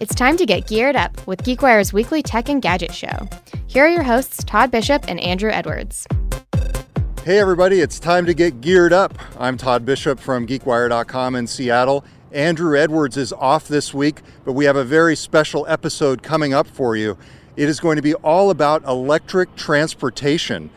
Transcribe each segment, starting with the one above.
It's time to get geared up with GeekWire's weekly tech and gadget show. Here are your hosts, Todd Bishop and Andrew Edwards. Hey everybody, it's time to get geared up. I'm Todd Bishop from GeekWire.com in Seattle. Andrew Edwards is off this week, but we have a very special episode coming up for you. It is going to be all about electric transportation.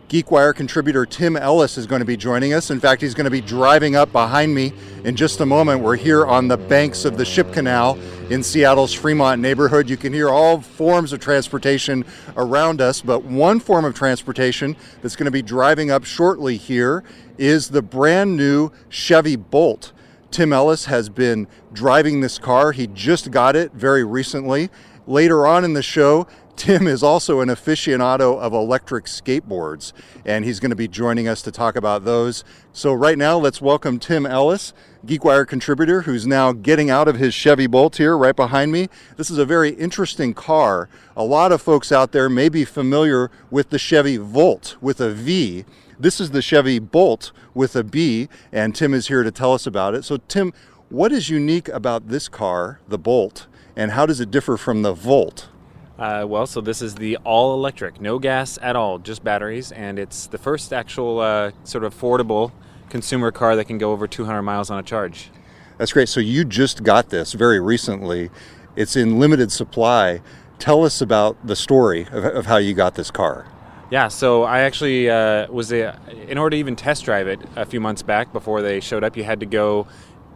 GeekWire contributor Tim Ellis is going to be joining us. In fact, he's going to be driving up behind me in just a moment. We're here on the banks of the Ship Canal in Seattle's Fremont neighborhood. You can hear all forms of transportation around us, but one form of transportation that's going to be driving up shortly here is the brand new Chevy Bolt. Tim Ellis has been driving this car. He just got it very recently. Later on in the show, Tim is also an aficionado of electric skateboards, and he's going to be joining us to talk about those. So right now, let's welcome Tim Ellis, GeekWire contributor, who's now getting out of his Chevy Bolt here right behind me. This is a very interesting car. A lot of folks out there may be familiar with the Chevy Volt with a V. This is the Chevy Bolt with a B, and Tim is here to tell us about it. So Tim, what is unique about this car, the Bolt, and how does it differ from the Volt? So this is the all-electric, no gas at all, just batteries, and it's the first actual sort of affordable consumer car that can go over 200 miles on a charge. That's great. So you just got this very recently. It's in limited supply. Tell us about the story of how you got this car. Yeah, so I actually in order to even test drive it a few months back before they showed up, you had to go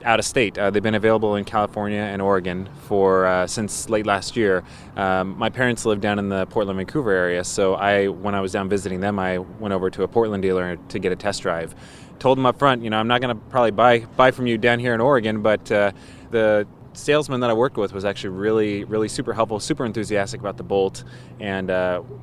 out of state. They've been available in California and Oregon for since late last year. My parents live down in the Portland, Vancouver area, so when I was down visiting them, I went over to a Portland dealer to get a test drive. Told them up front, I'm not going to probably buy from you down here in Oregon, but the salesman that I worked with was actually really super helpful, super enthusiastic about the Bolt, and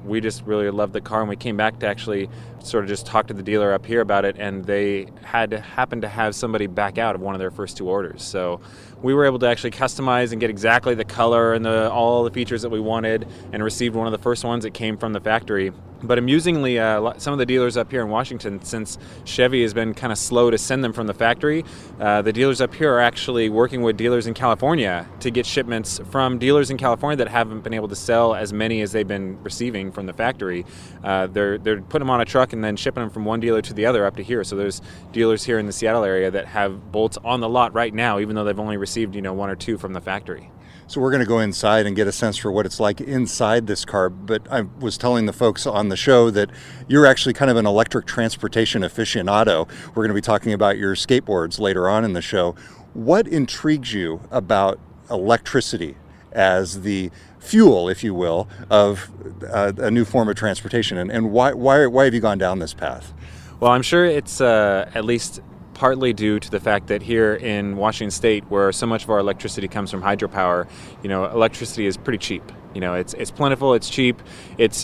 we just really loved the car, and we came back to actually sort of just talk to the dealer up here about it, and they happened to have somebody back out of one of their first two orders. So we were able to actually customize and get exactly the color and all the features that we wanted, and received one of the first ones that came from the factory. But amusingly, some of the dealers up here in Washington, since Chevy has been kind of slow to send them from the factory, the dealers up here are actually working with dealers in California to get shipments from dealers in California that haven't been able to sell as many as they've been receiving from the factory. They're putting them on a truck and then shipping them from one dealer to the other up to here. So there's dealers here in the Seattle area that have Bolts on the lot right now, even though they've only received one or two from the factory. So we're going to go inside and get a sense for what it's like inside this car. But I was telling the folks on the show that you're actually kind of an electric transportation aficionado. We're going to be talking about your skateboards later on in the show. What intrigues you about electricity as the fuel, if you will, of a new form of transportation? And why have you gone down this path? Well, I'm sure it's at least partly due to the fact that here in Washington State, where so much of our electricity comes from hydropower, electricity is pretty cheap. It's plentiful, it's cheap,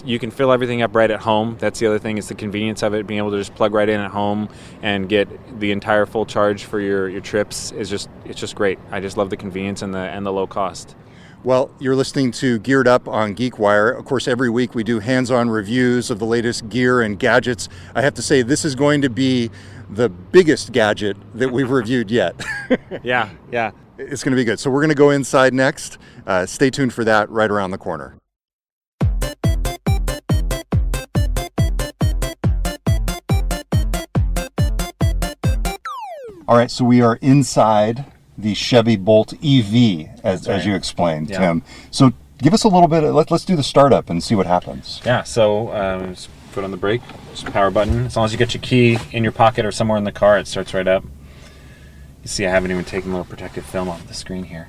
you can fill everything up right at home. That's the other thing, is the convenience of it, being able to just plug right in at home and get the entire full charge for your trips it's just great. I just love the convenience and the low cost. Well, you're listening to Geared Up on GeekWire. Of course, every week we do hands-on reviews of the latest gear and gadgets. I have to say, this is going to be the biggest gadget that we've reviewed yet. Yeah. It's going to be good. So we're going to go inside next. Stay tuned for that right around the corner. All right, so we are inside the Chevy Bolt EV, as you explained, yeah. Tim. So give us a little bit, let's do the startup and see what happens. Yeah, so just put on the brake, just power button. As long as you get your key in your pocket or somewhere in the car, it starts right up. You see I haven't even taken a little protective film off the screen here.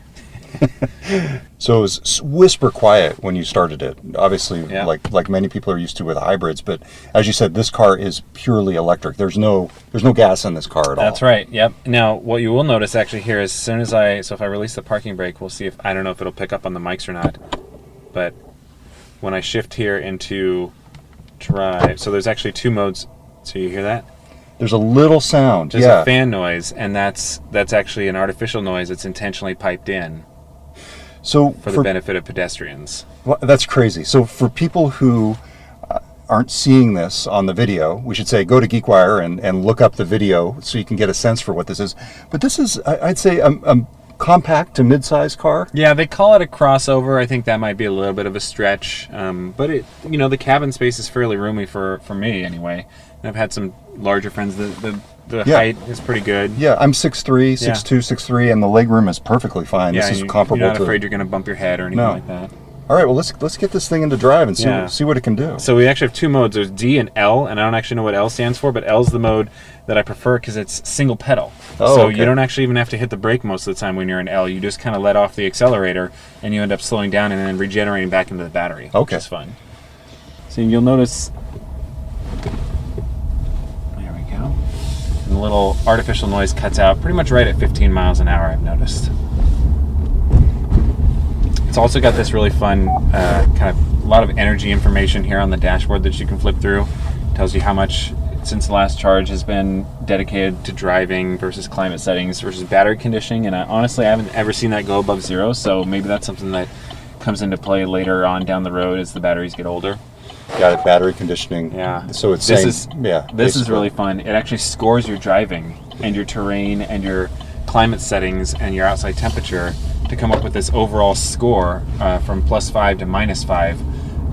So it was whisper quiet when you started it. Obviously, yeah. like many people are used to with hybrids, but as you said, this car is purely electric. There's no gas in this car at all. That's right. Yep. Now, what you will notice actually here, as soon as if I release the parking brake, we'll see I don't know if it'll pick up on the mics or not, but when I shift here into drive, so there's actually two modes. So you hear that? There's a little sound. There's a fan noise, and that's actually an artificial noise that's intentionally piped in. So for the benefit of pedestrians. Well, that's crazy. So for people who aren't seeing this on the video, we should say go to GeekWire and look up the video so you can get a sense for what this is. But this is, I'd say, a compact to mid-size car? Yeah, they call it a crossover. I think that might be a little bit of a stretch, but the cabin space is fairly roomy for me anyway. And I've had some larger friends. The height is pretty good. Yeah, I'm 6'3", 6'2", 6'3", and the legroom is perfectly fine. Yeah, this is comparable to... You're not afraid you're going to bump your head or anything like that. All right, well, let's get this thing into drive and see what it can do. So we actually have two modes. There's D and L, and I don't actually know what L stands for, but L's the mode that I prefer because it's single pedal. So you don't actually even have to hit the brake most of the time when you're in L. You just kind of let off the accelerator, and you end up slowing down and then regenerating back into the battery, which is fun. So you'll notice... There we go. And the little artificial noise cuts out pretty much right at 15 miles an hour, I've noticed. It's also got this really fun kind of a lot of energy information here on the dashboard that you can flip through. It tells you how much since the last charge has been dedicated to driving versus climate settings versus battery conditioning. And honestly, I haven't ever seen that go above 0, so maybe that's something that comes into play later on down the road as the batteries get older. Got it, battery conditioning. Yeah. So it's This is really fun. It actually scores your driving and your terrain and your climate settings and your outside temperature to come up with this overall score from +5 to -5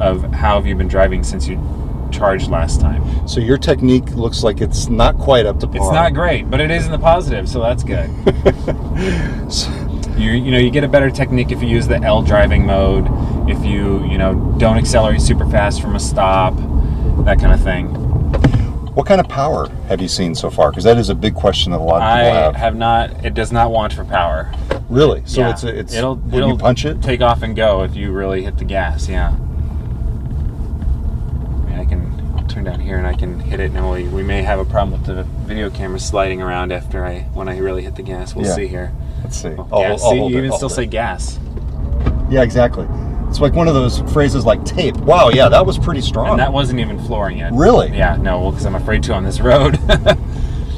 of how have you been driving since you charged last time. So your technique looks like it's not quite up to par. It's not great, but it is in the positive, so that's good. You get a better technique if you use the L driving mode, if you don't accelerate super fast from a stop, that kind of thing. What kind of power have you seen so far? Because that is a big question that a lot of people have. I have not. It does not want for power. Really? So yeah. it'll you punch it? Take off and go if you really hit the gas. Yeah. I'll turn down here and I can hit it. Now we may have a problem with the video camera sliding around when I really hit the gas. We'll see here. Let's see. You even still say gas. Yeah, exactly. It's like one of those phrases like tape. Wow, yeah, that was pretty strong. And that wasn't even flooring yet. Really? Yeah, no, because I'm afraid to on this road.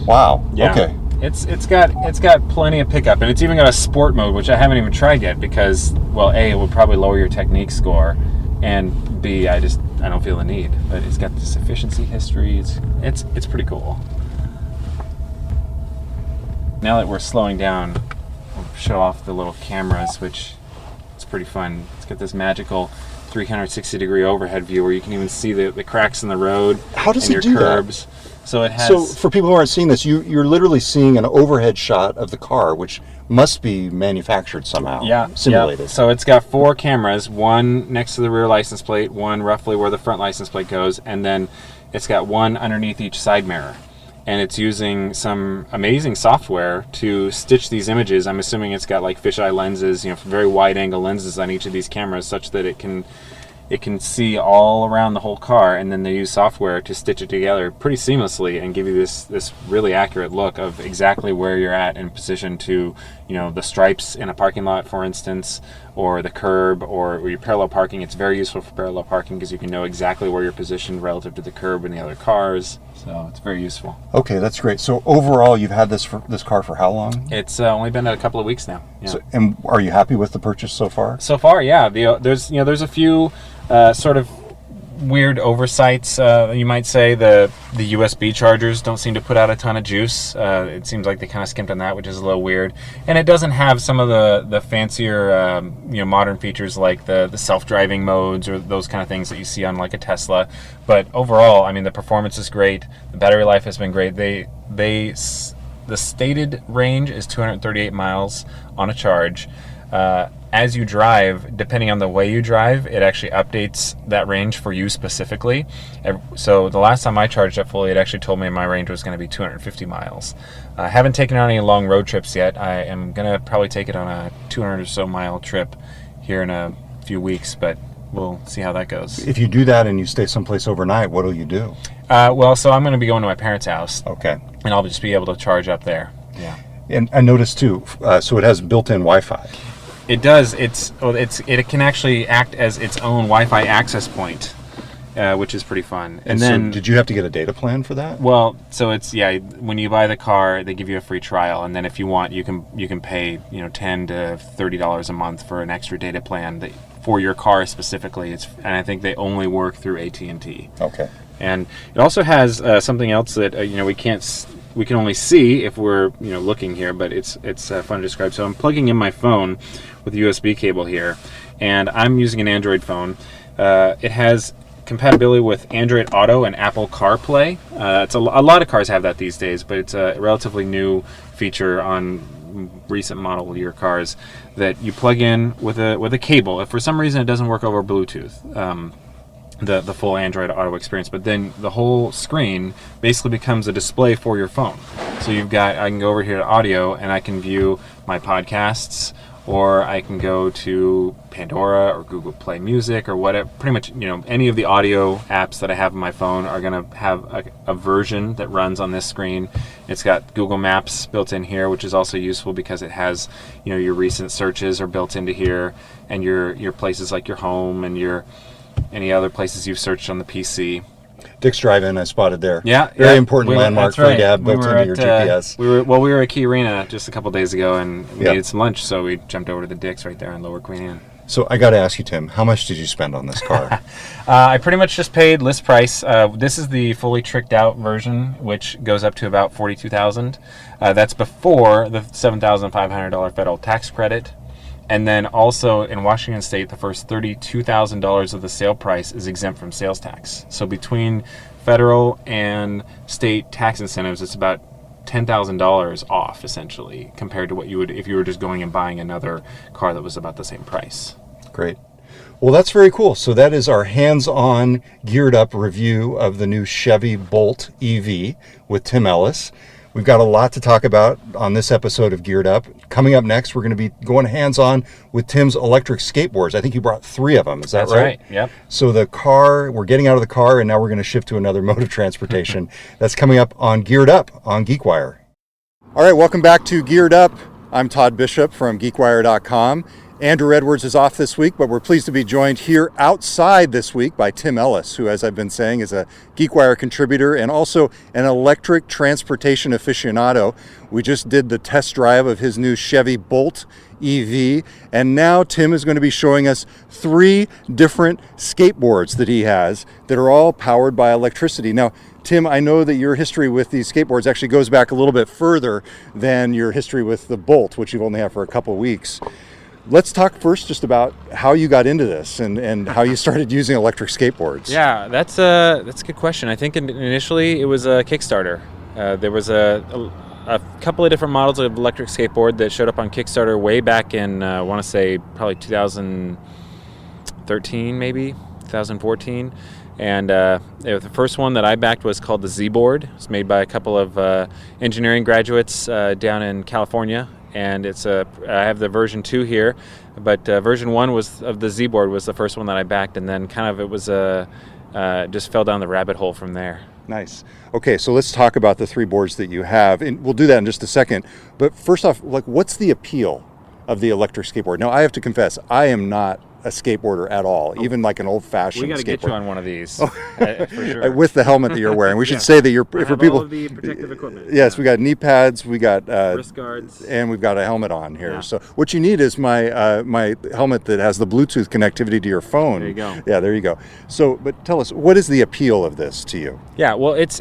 Wow. Yeah. Okay. It's got plenty of pickup, and it's even got a sport mode, which I haven't even tried yet because, well, A, it would probably lower your technique score, and B, I don't feel the need. But it's got this efficiency history. It's pretty cool. Now that we're slowing down, we'll show off the little cameras, which is pretty fun. It's got this magical 360-degree overhead view where you can even see the cracks in the road. How does and it your do curbs. that? So it has. So for people who aren't seeing this, you're literally seeing an overhead shot of the car, which must be manufactured somehow. Yeah, simulated. Yeah. So it's got 4 cameras, one next to the rear license plate, one roughly where the front license plate goes, and then it's got one underneath each side mirror. And it's using some amazing software to stitch these images. I'm assuming it's got like fisheye lenses, very wide angle lenses on each of these cameras, such that it can see all around the whole car, and then they use software to stitch it together pretty seamlessly and give you this really accurate look of exactly where you're at in position to, the stripes in a parking lot, for instance, or the curb, or your parallel parking. It's very useful for parallel parking because you can know exactly where you're positioned relative to the curb and the other cars. So it's very useful. Okay, that's great. So overall, you've had this car for how long? It's only been a couple of weeks now. Yeah. So, and are you happy with the purchase so far? So far, yeah. There's a few sort of weird oversights. You might say the USB chargers don't seem to put out a ton of juice. It seems like they kind of skimped on that, which is a little weird. And it doesn't have some of the fancier modern features like the self-driving modes or those kind of things that you see on like a Tesla. But overall, I mean, the performance is great. The battery life has been great. The stated range is 238 miles on a charge. As you drive, depending on the way you drive, it actually updates that range for you specifically. So the last time I charged up fully, it actually told me my range was going to be 250 miles. I haven't taken it on any long road trips yet. I am going to probably take it on a 200 or so mile trip here in a few weeks, but we'll see how that goes. If you do that and you stay someplace overnight, what will you do? So I'm going to be going to my parents' house. Okay. And I'll just be able to charge up there. Yeah. And I noticed too, so it has built-in Wi-Fi. It does. It can actually act as its own Wi-Fi access point, which is pretty fun. And then, so did you have to get a data plan for that? Well, so it's when you buy the car, they give you a free trial, and then if you want, you can pay $10 to $30 a month for an extra data plan for your car specifically. And I think they only work through AT&T. Okay. And it also has something else that we can't we can only see if we're looking here, but it's fun to describe. So I'm plugging in my phone with a USB cable here, and I'm using an Android phone. It has compatibility with Android Auto and Apple CarPlay. It's a lot of cars have that these days, but it's a relatively new feature on recent model year cars that you plug in with a cable. If for some reason it doesn't work over Bluetooth, the full Android Auto experience, but then the whole screen basically becomes a display for your phone. So I can go over here to audio and I can view my podcasts, or I can go to Pandora or Google Play Music or whatever. Pretty much, any of the audio apps that I have on my phone are going to have a version that runs on this screen. It's got Google Maps built in here, which is also useful because it has, your recent searches are built into here, and your places like your home and any other places you've searched on the PC. Dick's Drive-In, I spotted there. Yeah, very important landmark for you to have built into your GPS. We were at Key Arena just a couple days ago and needed some lunch, so we jumped over to the Dick's right there on Lower Queen Anne. So I got to ask you, Tim, how much did you spend on this car? I pretty much just paid list price. This is the fully tricked out version, which goes up to about $42,000. That's before the $7,500 federal tax credit. And then also in Washington State, the first $32,000 of the sale price is exempt from sales tax. So between federal and state tax incentives, it's about $10,000 off, essentially, compared to what you would if you were just going and buying another car that was about the same price. Great. Well, that's very cool. So that is our hands-on, geared-up review of the new Chevy Bolt EV with Tim Ellis. We've got a lot to talk about on this episode of Geared Up. Coming up next, we're going to be going hands-on with Tim's electric skateboards. I think you brought 3 of them. Is that right? That's right. Yep. So we're getting out of the car, and now we're going to shift to another mode of transportation. That's coming up on Geared Up on GeekWire. All right, welcome back to Geared Up. I'm Todd Bishop from GeekWire.com. Andrew Edwards is off this week, but we're pleased to be joined here outside this week by Tim Ellis, who, as I've been saying, is a GeekWire contributor and also an electric transportation aficionado. We just did the test drive of his new Chevy Bolt EV, and now Tim is going to be showing us 3 different skateboards that he has that are all powered by electricity. Now, Tim, I know that your history with these skateboards actually goes back a little bit further than your history with the Bolt, which you've only had for a couple of weeks. Let's talk first just about how you got into this and how you started using electric skateboards. Yeah, that's a good question. I think initially it was a Kickstarter. There was a couple of different models of electric skateboard that showed up on Kickstarter way back in, I want to say, probably 2013, maybe 2014. And the first one that I backed was called the Z-Board. It's made by a couple of engineering graduates down in California. And I have the version 2 here, but version 1 of the Z-Board was the first one that I backed, and then kind of it was just fell down the rabbit hole from there. Nice. Okay, so let's talk about the 3 boards that you have, and we'll do that in just a second. But first off, what's the appeal of the electric skateboard? Now, I have to confess, I am not a skateboarder at all, even like an old-fashioned skateboard. We got to get you on one of these, for sure. With the helmet that you're wearing. We should say that you're for people. All of the protective equipment. Yes, we got knee pads, we got wrist guards, and we've got a helmet on here. Yeah. So what you need is my my helmet that has the Bluetooth connectivity to your phone. There you go. Yeah, there you go. So, but tell us, what is the appeal of this to you? Yeah, well, it's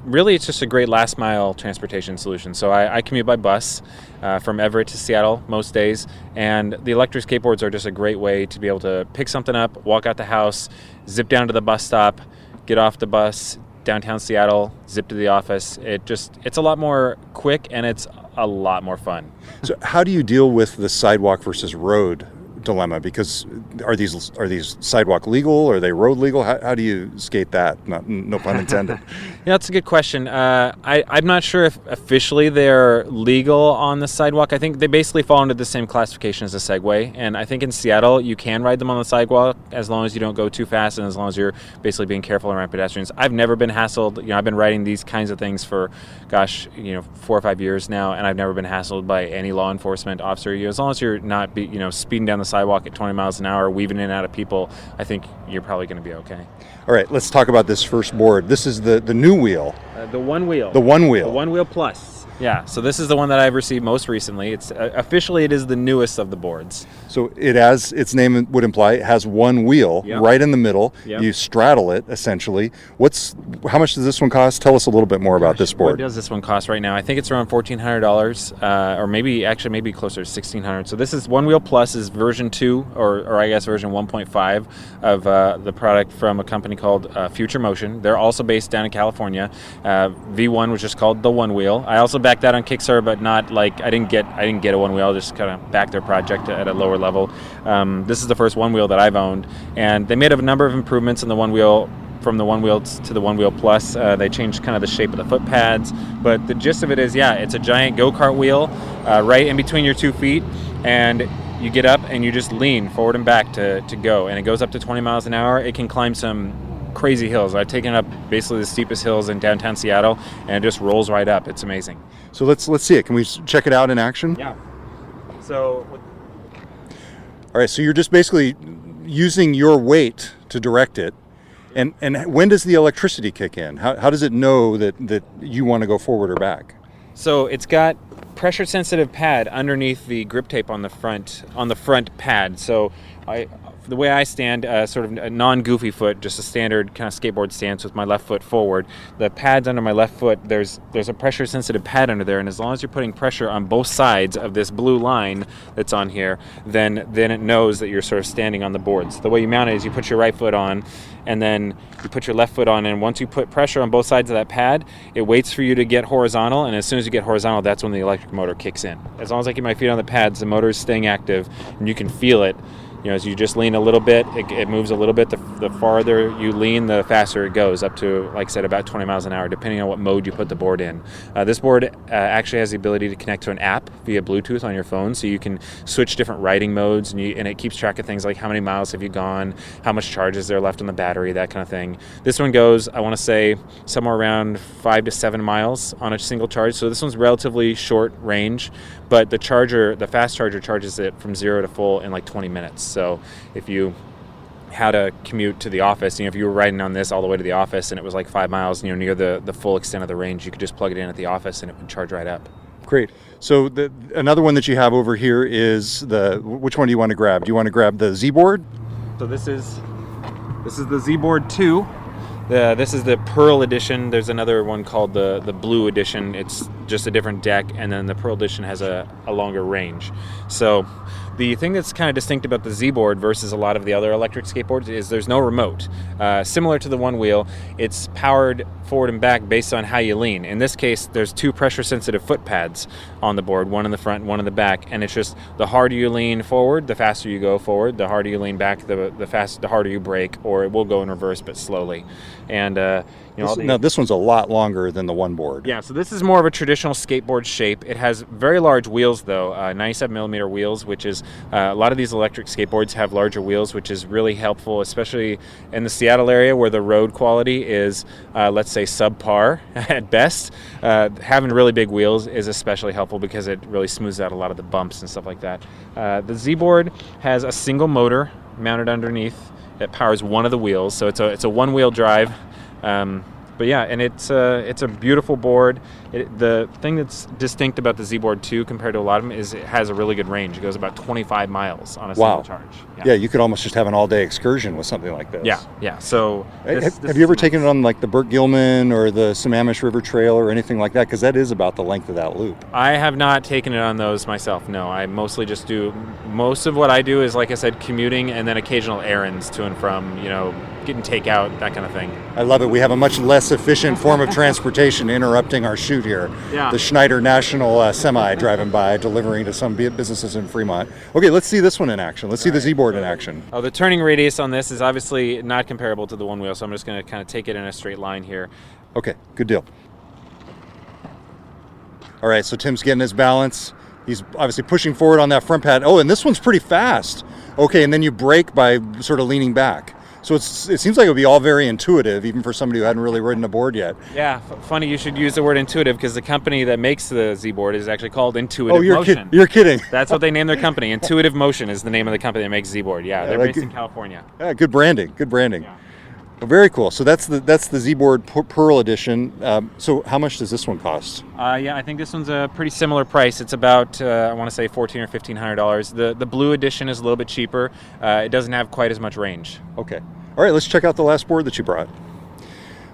really it's just a great last mile transportation solution. So I commute by bus from Everett to Seattle most days, and the electric skateboards are just a great way to be able to pick something up, walk out the house, zip down to the bus stop, get off the bus, downtown Seattle, zip to the office. It's a lot more quick, and it's a lot more fun. So how do you deal with the sidewalk versus road dilemma? Because are these sidewalk legal? Are they road legal? How do you skate that? No pun intended. Yeah, that's a good question. I'm not sure if officially they're legal on the sidewalk. I think they basically fall under the same classification as a Segway. And I think in Seattle, you can ride them on the sidewalk as long as you don't go too fast and as long as you're basically being careful around pedestrians. I've never been hassled. I've been riding these kinds of things for, 4 or 5 years now, and I've never been hassled by any law enforcement officer. As long as you're not, speeding down the sidewalk at 20 miles an hour, weaving in and out of people, I think you're probably going to be okay. All right, let's talk about this first board. This is the new wheel. The one wheel. The one wheel. The one wheel plus. Yeah, so this is the one that I've received most recently. It's officially it is the newest of the boards. So it has, its name would imply, it has one wheel right in the middle. Yep. You straddle it, essentially. How much does this one cost? Tell us a little bit more about this board. What does this one cost right now? I think it's around $1,400, or maybe closer to $1,600. So this is One Wheel Plus is version 2, or I guess version 1.5 of the product from a company called Future Motion. They're also based down in California. V1 was just called the One Wheel. I also backed that on Kickstarter, but not like I didn't get a One Wheel. I just kind of backed their project at a lower level. This is the first One Wheel that I've owned, and they made a number of improvements in the One Wheel. From the One Wheel to the One Wheel Plus, they changed kind of the shape of the foot pads, but the gist of it is, it's a giant go-kart wheel right in between your 2 feet, and you get up and you just lean forward and back to go, and it goes up to 20 miles an hour. It can climb some crazy hills. I've taken up basically the steepest hills in downtown Seattle, and it just rolls right up. It's amazing. So let's see it. Can we check it out in action? Yeah. So. All right. So you're just basically using your weight to direct it. And when does the electricity kick in? How does it know that you want to go forward or back? So it's got pressure sensitive pad underneath the grip tape on the front pad. So the way I stand, sort of a non-goofy foot, just a standard kind of skateboard stance with my left foot forward. The pads under my left foot, there's a pressure sensitive pad under there, and as long as you're putting pressure on both sides of this blue line that's on here, then it knows that you're sort of standing on the boards. The way you mount it is you put your right foot on, and then you put your left foot on, and once you put pressure on both sides of that pad, it waits for you to get horizontal, and as soon as you get horizontal, that's when the electric motor kicks in. As long as I keep my feet on the pads, the motor is staying active, and you can feel it. As you just lean a little bit, it moves a little bit. The farther you lean, the faster it goes, up to, like I said, about 20 miles an hour, depending on what mode you put the board in. This board actually has the ability to connect to an app via Bluetooth on your phone, so you can switch different riding modes, and it keeps track of things like how many miles have you gone, how much charge is there left on the battery, that kind of thing. This one goes, I want to say, somewhere around 5 to 7 miles on a single charge, so this one's relatively short range, but the fast charger charges it from 0 to full in like 20 minutes. So if you had a commute to the office, if you were riding on this all the way to the office and it was like 5 miles, near the full extent of the range, you could just plug it in at the office and it would charge right up. Great. So another one that you have over here is which one do you want to grab? Do you want to grab the Z board? So this is the Z board 2. This is the Pearl edition. There's another one called the Blue edition. It's just a different deck, and then the Pearl edition has a longer range. So the thing that's kind of distinct about the Z-board versus a lot of the other electric skateboards is there's no remote. Similar to the One Wheel, it's powered forward and back based on how you lean. In this case, there's 2 pressure-sensitive foot pads on the board, one in the front, one in the back, and it's just the harder you lean forward, the faster you go forward. The harder you lean back, the harder you brake, or it will go in reverse but slowly. And now this one's a lot longer than the one board. Yeah, so this is more of a traditional skateboard shape. It has very large wheels, though, 97 millimeter wheels, which is a lot of these electric skateboards have larger wheels, which is really helpful, especially in the Seattle area where the road quality is, let's say, subpar at best. Having really big wheels is especially helpful because it really smooths out a lot of the bumps and stuff like that. The Z-board has a single motor mounted underneath that powers one of the wheels, so it's a one-wheel drive. But yeah, and it's a beautiful board. The thing that's distinct about the Z-board 2 compared to a lot of them is it has a really good range. It goes about 25 miles on a single charge. Yeah, you could almost just have an all-day excursion with something like this. Yeah. So have you ever taken it on like the Burt Gilman or the Sammamish River Trail or anything like that? Because that is about the length of that loop. I have not taken it on those myself, no. I mostly just do, most of what I do is, like I said, commuting and then occasional errands to and from, getting takeout, that kind of thing. I love it. We have a much less efficient form of transportation interrupting our shoot here. Yeah. The Schneider National semi driving by, delivering to some businesses in Fremont. Okay, let's see this one in action. Let's see the Z-board in action. Oh, the turning radius on this is obviously not comparable to the One Wheel, so I'm just going to kind of take it in a straight line here. Okay, good deal. All right, so Tim's getting his balance. He's obviously pushing forward on that front pad. Oh, and this one's pretty fast. Okay, and then you brake by sort of leaning back. So it seems like it would be all very intuitive, even for somebody who hadn't really ridden a board yet. Yeah, funny you should use the word intuitive, because the company that makes the Z-board is actually called Intuitive Motion. You're kidding. That's what they named their company. Intuitive Motion is the name of the company that makes Z-board. Yeah, they're based in California. Yeah, good branding. Yeah. Oh, very cool. So that's the Z-Board Pearl Edition. So how much does this one cost? Yeah, I think this one's a pretty similar price. It's about I want to say $1,400 or $1,500. The blue edition is a little bit cheaper. It doesn't have quite as much range. Okay. All right, let's check out the last board that you brought.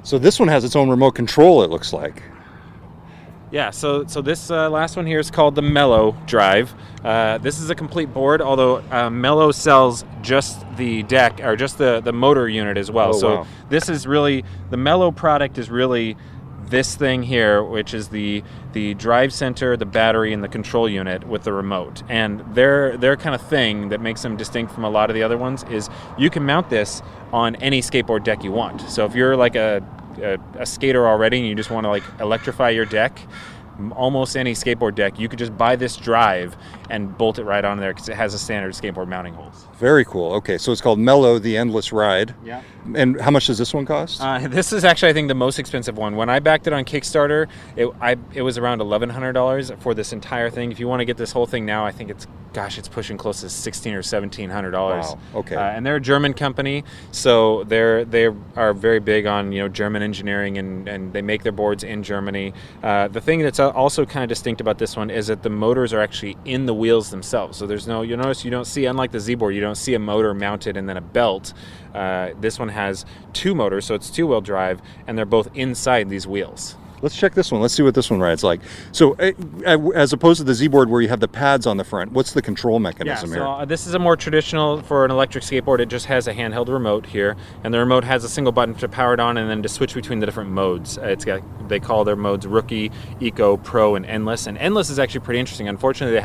So this one has its own remote control, it looks like. Yeah, so this last one here is called the Mellow Drive. This is a complete board, although Mellow sells just the deck, or just the motor unit as well. Oh, so wow. this is really, the Mellow product is really this thing here, which is the drive center, the battery, and the control unit with the remote. And their kind of thing that makes them distinct from a lot of the other ones is you can mount this on any skateboard deck you want. So if you're like a skater already and you just want to like electrify your deck, almost any skateboard deck, you could just buy this drive and bolt it right on there because it has a standard skateboard mounting holes. Very cool. Okay, so it's called Mellow, the Endless Ride. Yeah. And how much does this one cost? This is actually, I think, the most expensive one. When I backed it on Kickstarter, it was around $1,100 for this entire thing. If you want to get this whole thing now, I think it's pushing close to $1,600 or $1,700. Wow. Okay. And they're a German company, so they are very big on German engineering, and they make their boards in Germany. The thing that's also kind of distinct about this one is that the motors are actually in the wheels themselves. So you'll notice you don't see, unlike the Z-Board, you don't see a motor mounted and then a belt. This one has two motors, so it's two-wheel drive, and they're both inside these wheels. Let's check this one. Let's see what this one rides like. So as opposed to the Z-Board where you have the pads on the front, what's the control mechanism here? So this is a more traditional, for an electric skateboard, it just has a handheld remote here, and the remote has a single button to power it on and then to switch between the different modes. They call their modes Rookie, Eco, Pro, and Endless. And Endless is actually pretty interesting. Unfortunately,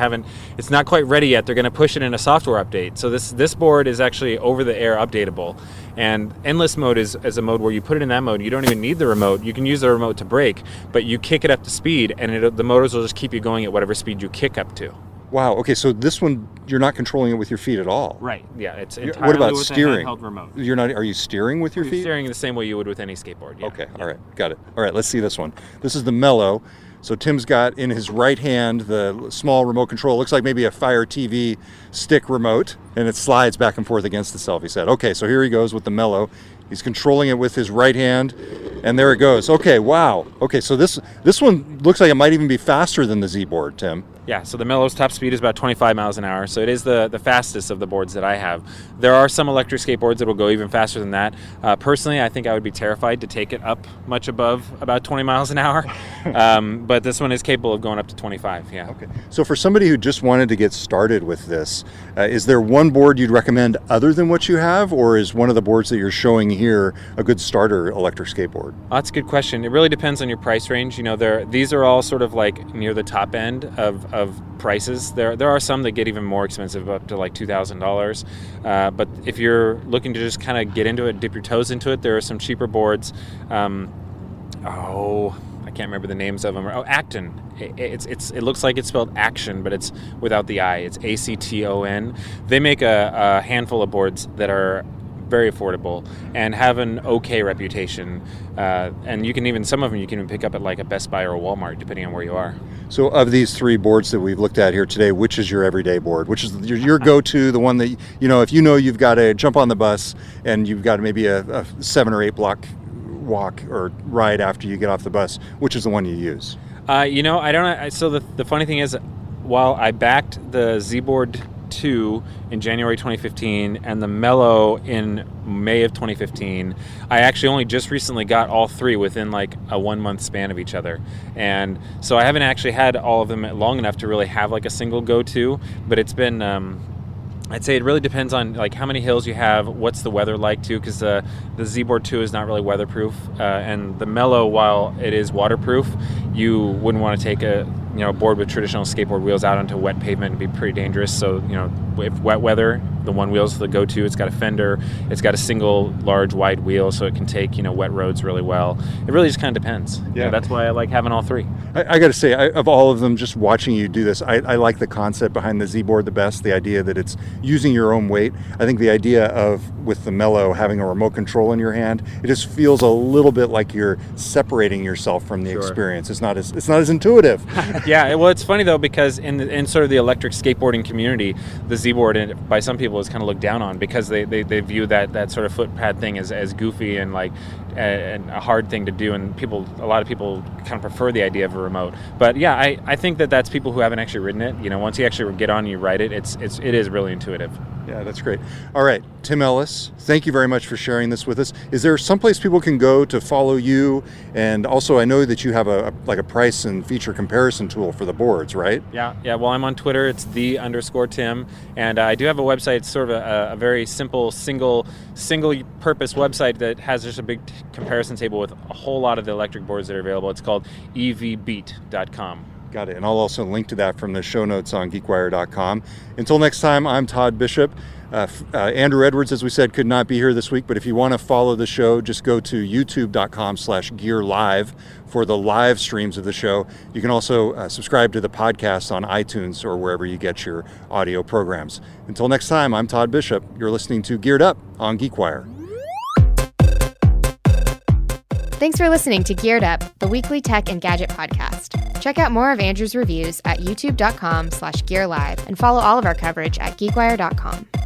it's not quite ready yet. They're going to push it in a software update. So this board is actually over-the-air updatable. And Endless mode is a mode where you put it in that mode, you don't even need the remote. You can use the remote to brake, but you kick it up to speed, and the motors will just keep you going at whatever speed you kick up to. Wow. Okay, so this one, you're not controlling it with your feet at all. Right. Yeah, it's entirely what about with steering? a handheld remote. You're not. Are you steering with your feet? Steering the same way you would with any skateboard. Yeah. Okay. All right. Got it. All right. Let's see this one. This is the Mellow. So Tim's got in his right hand the small remote control. It looks like maybe a Fire TV stick remote, and it slides back and forth against itself, he said. Okay, so here he goes with the Mellow. He's controlling it with his right hand, and there it goes. Okay, wow. Okay, so this one looks like it might even be faster than the Z-Board, Tim. Yeah, so the Mellow's top speed is about 25 miles an hour, so it is the fastest of the boards that I have. There are some electric skateboards that will go even faster than that. Personally, I think I would be terrified to take it up much above about 20 miles an hour, but this one is capable of going up to 25, yeah. Okay, so for somebody who just wanted to get started with this, is there one board you'd recommend other than what you have, or is one of the boards that you're showing here a good starter electric skateboard? That's a good question. It really depends on your price range. These are all sort of like near the top end of prices. There are some that get even more expensive, up to like $2,000. But if you're looking to just kind of get into it, dip your toes into it, there are some cheaper boards. I can't remember the names of them. Acton. It looks like it's spelled action, but it's without the I. It's ACTON. They make a handful of boards that are very affordable and have an okay reputation, and some of them you can even pick up at like a Best Buy or a Walmart, depending on where you are. So of these three boards that we've looked at here today, which is your everyday board? Which is your go-to, the one that, if you've got to jump on the bus and you've got maybe a 7 or 8 block walk or ride after you get off the bus, which is the one you use? I don't. So the funny thing is, while I backed the Z-Board 2 in January 2015 and the Mellow in May of 2015, I actually only just recently got all three within like a 1 month span of each other, and so I haven't actually had all of them long enough to really have like a single go-to, but it's been I'd say it really depends on like how many hills you have, what's the weather like too, because the Z-Board 2 is not really weatherproof, and the Mellow, while it is waterproof, you wouldn't want to take a board with traditional skateboard wheels out onto wet pavement and be pretty dangerous. So if wet weather, the one wheel's the go-to. It's got a fender, it's got a single large wide wheel, so it can take wet roads really well. It really just kind of depends. Yeah, that's why I like having all three. I got to say, of all of them, just watching you do this, I like the concept behind the Z-Board the best. The idea that it's using your own weight. I think the idea of, with the Mellow, having a remote control in your hand, it just feels a little bit like you're separating yourself from the experience. It's not as intuitive. Yeah, well, it's funny though, because in sort of the electric skateboarding community, the Z-Board, and by some people table is kind of looked down on because they view that sort of foot pad thing as goofy and like and a hard thing to do, and a lot of people kind of prefer the idea of a remote. But yeah, I think that's people who haven't actually ridden it. Once you actually get on and you ride it, it is really intuitive. Yeah, that's great. All right, Tim Ellis, thank you very much for sharing this with us. Is there someplace people can go to follow you? And also, I know that you have a price and feature comparison tool for the boards, right? Yeah. Well, I'm on Twitter. It's _Tim, and I do have a website. It's sort of a very simple, single-purpose website that has just a big comparison table with a whole lot of the electric boards that are available. It's called evbeat.com. Got it. And I'll also link to that from the show notes on GeekWire.com. Until next time, I'm Todd Bishop. Andrew Edwards, as we said, could not be here this week, but if you want to follow the show, just go to youtube.com/gearlive for the live streams of the show. You can also subscribe to the podcast on iTunes or wherever you get your audio programs. Until next time, I'm Todd Bishop. You're listening to Geared Up on GeekWire. Thanks for listening to Geared Up, the weekly tech and gadget podcast. Check out more of Andrew's reviews at youtube.com/gearlive and follow all of our coverage at geekwire.com.